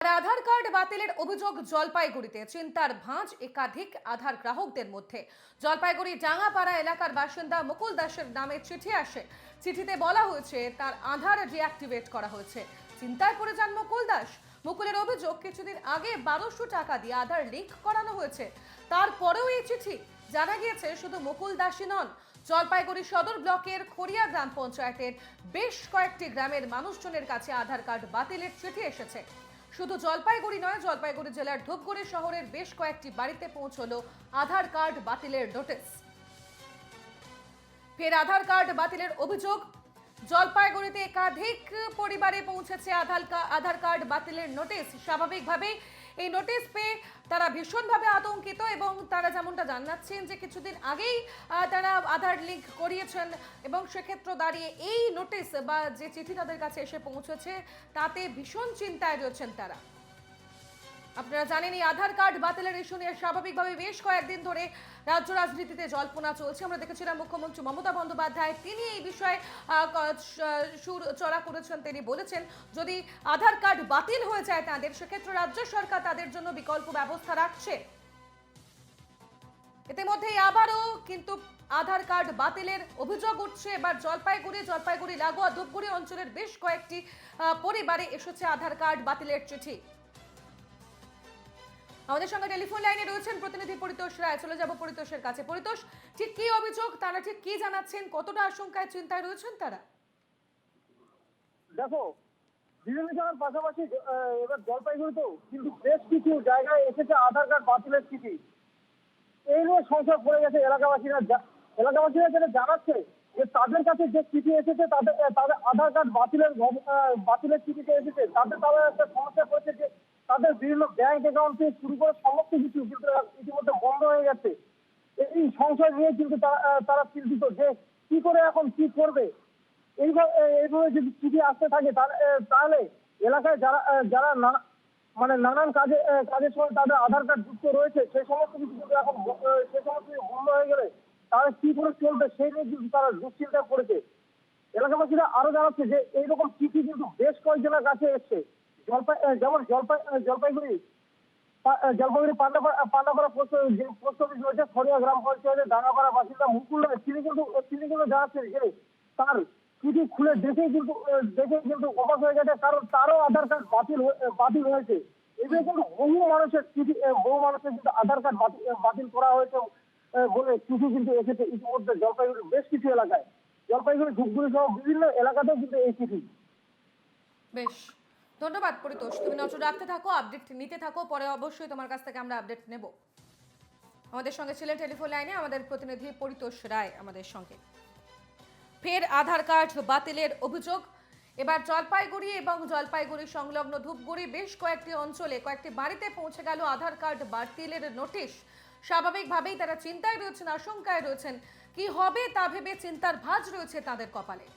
আধার card বাতিলের অভিযোগ জলপাইগুড়িতে চিন্তার ভাঁজ একাধিক আধার গ্রাহকদের মধ্যে। জলপাইগুড়ি ডাঙ্গাপাড়া এলাকার বাসিন্দা মুকুল দাসের নামে চিঠি আসে। চিঠিতে বলা হয়েছে তার আধার ডিঅ্যাক্টিভেট করা হয়েছে। চিন্তায় পড়ে যান মুকুল দাস। মুকুলের অভিযোগ, কিছুদিন আগে 1200 টাকা দিয়ে আধার লিঙ্ক করানো হয়েছে। তারপরেও এই চিঠি। জানা গিয়েছে শুধু মুকুল দাসই নন, জলপাইগুড়ি সদর ব্লকের খড়িয়া গ্রাম পঞ্চায়েতের বেশ কয়েকটি গ্রামের মানুষজনের কাছে আধার কার্ড বাতিলের চিঠি এসেছে। শুধু জলপাইগুড়ি নয়, জলপাইগুড়ি জেলার ধূপগুড়ি শহরের বেশ কয়েকটি বাড়িতে পৌঁছলো আধার কার্ড বাতিলের নোটিশ। ফের আধার কার্ড বাতিলের অভিযোগ। জলপাইগুড়িতে একাধিক পরিবারে পৌঁছেছে আধার কার্ড বাতিলের নোটিশ। স্বাভাবিকভাবেই এই নোটিশ পেয়ে তারা ভীষণভাবে আতঙ্কিত এবং তারা যেমনটা জানাচ্ছেন যে কিছুদিন আগেই তারা আধার লিঙ্ক করিয়েছেন এবং সেক্ষেত্রে দাঁড়িয়ে এই নোটিশ বা যে চিঠি তাদের কাছে এসে পৌঁছেছে তাতে ভীষণ চিন্তায় রয়েছেন তারা। আপনারা জানেন এই আধার কার্ড বাতিলের ইস্যু নিয়ে স্বাভাবিকভাবে বেশ কয়েকদিন ধরে রাজ্য রাজনীতিতে জল্পনা চলছে। আমরা দেখেছিলাম মুখ্যমন্ত্রী মমতা বন্দ্যোপাধ্যায় তিনি এই বিষয়ে সুর চড়া করেছেন। তিনি বলেছেন যদি আধার কার্ড বাতিল হয়ে যায় তাদের, সেক্ষেত্রে রাজ্য সরকার তাদের জন্য বিকল্প ব্যবস্থা রাখছে। ইতিমধ্যেই আবারও কিন্তু আধার কার্ড বাতিলের অভিযোগ উঠছে। এবার জলপাইগুড়ি লাগোয়া ধূপগুড়ি অঞ্চলের বেশ কয়েকটি পরিবারে এসেছে আধার কার্ড বাতিলের চিঠি। আমাদের সঙ্গে টেলিফোন লাইনে রয়েছেন প্রতিনিধি পরিতোষ রায়। চলে যাব পরিতোষের কাছে। পরিতোষ, ঠিক কি অভিযোগ, তারা ঠিক কি জানাচ্ছেন, কতটা আশঙ্কায় চিন্তায় রয়েছেন তারা? দেখো, বিভিন্ন জনের পাশাপাশি এবার জলপাইগুড়িতেও কিন্তু বেশ কিছু জায়গায় এসেছে আধার কার্ড বাতিলের চিঠি। এই নিয়ে সংশয় পড়ে গেছে এলাকাবাসীরা যেটা জানাচ্ছে যে তাদের কাছে যে চিঠি এসেছে তাদের আধার কার্ড বাতিলের চিঠিতে এসেছে, তারা একটা সমস্যা পড়েছে যে তাদের বিভিন্ন ব্যাংক অ্যাকাউন্ট থেকে শুরু করে সমস্ত কিছু কিন্তু ইতিমধ্যে বন্ধ হয়ে গেছে। এই সংশয় নিয়ে কিন্তু তারা চিন্তিত যে কি করে এখন কি করবে। এইভাবে যদি চিঠি আসতে থাকে তাহলে এলাকায় যারা নানান কাজের সময় তাদের আধার কার্ড যুক্ত রয়েছে সেই সমস্ত কিছু কিন্তু এখন সেই সমস্ত কিছু বন্ধ হয়ে গেলে তারা কি করে চলবে সেই নিয়ে কিন্তু তারা দুশ্চিন্তায় পড়েছে। এলাকাবাসীরা আরো জানাচ্ছে যে এইরকম চিঠি কিন্তু বেশ কয়েকজনের কাছে এসছে। যেমন জলপাইগুড়ি পান্ডাপাড়া পোস্ট অফিস রয়েছে, খড়িয়া গ্রাম পঞ্চায়েতের ডাঙ্গাপাড়া বাসিন্দা মুকুল রায় তিনি কিন্তু জানাচ্ছেন যে তার চিঠি খুলে দেখে কিন্তু অবাক হয়ে গেছে, কারণ তারও আধার কার্ড বাতিল হয়েছে। এভাবে কিন্তু বহু মানুষের কিন্তু আধার কার্ড বাতিল করা হয়েছে বলে চিঠি কিন্তু এসেছে ইতিমধ্যে জলপাইগুড়ির বেশ কিছু এলাকায়। জলপাইগুড়ি ধূপগুড়ি সহ বিভিন্ন এলাকাতেও কিন্তু এই চিঠি। বেশ, ধন্যবাদ পরিতোষ। তুমি নজর রাখতে থাকো, আপডেট নিতে থাকো, পরে অবশ্যই তোমার কাছ থেকে আমরা আপডেট নেব। আমাদের সঙ্গে ছিলেন টেলিফোন লাইনে আমাদের প্রতিনিধি পরিতোষ রায় আমাদের সঙ্গে। ফের আধার কার্ড বাতিলের অভিযোগ। এবার জলপাইগুড়ি এবং জলপাইগুড়ি সংলগ্ন ধূপগুড়ি বেশ কয়েকটি অঞ্চলে কয়েকটি বাড়িতে পৌঁছে গেল আধার কার্ড বাতিলের নোটিশ। স্বাভাবিকভাবেই তারা চিন্তায় রয়েছেন, আশঙ্কায় রয়েছেন, কি হবে তা ভেবে চিন্তার ভাঁজ রয়েছে তাদের কপালে।